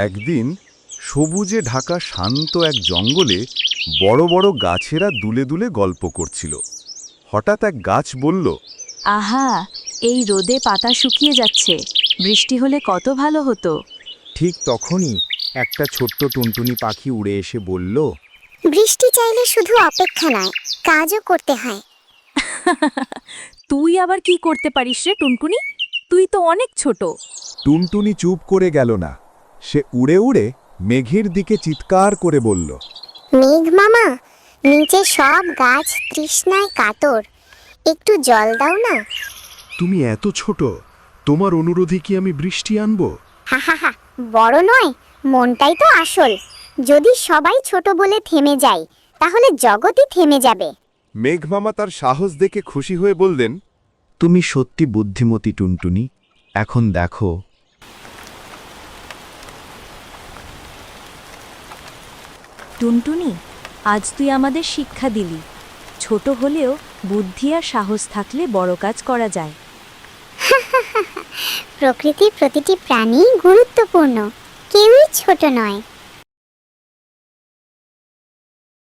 একদিন সবুজে ঢাকা শান্ত এক জঙ্গলে বড় বড় গাছেরা দুলে দুলে গল্প করছিল। হঠাৎ এক গাছ বলল, আহা, এই রোদে পাতা শুকিয়ে যাচ্ছে, বৃষ্টি হলে কত ভালো হতো। ঠিক তখনই একটা ছোট্ট টুনটুনি পাখি উড়ে এসে বলল, বৃষ্টি চাইলে শুধু অপেক্ষা নয়, কাজও করতে হয়। তুই আবার কি করতে পারিস রে টুনটুনি? তুই তো অনেক ছোট। টুনটুনি চুপ করে গেল না। সে উড়ে উড়ে মেঘের দিকে চিৎকার করে বলল, মেঘ মামা, নিচে সব গাছ তৃষ্ণায় কাতর, একটু জল দাও না। তুমি এত ছোট, তোমার অনুরোধে কি আমি বৃষ্টি আনবো? হা হা হা, বড় নয়, মনটাই তো আসল। যদি সবাই ছোট বলে থেমে যায়, তাহলে জগৎই থেমে যাবে। মেঘমামা তার সাহস দেখে খুশি হয়ে বললেন, তুমি সত্যি বুদ্ধিমতী টুনটুনি, এখন দেখো। টুনটুনি, আজ তুই আমাদের শিক্ষা দিলি, ছোট হলেও বুদ্ধি আর সাহস থাকলে বড় কাজ করা যায়। প্রকৃতির প্রতিটি প্রাণী গুরুত্বপূর্ণ, কেউই ছোট নয়।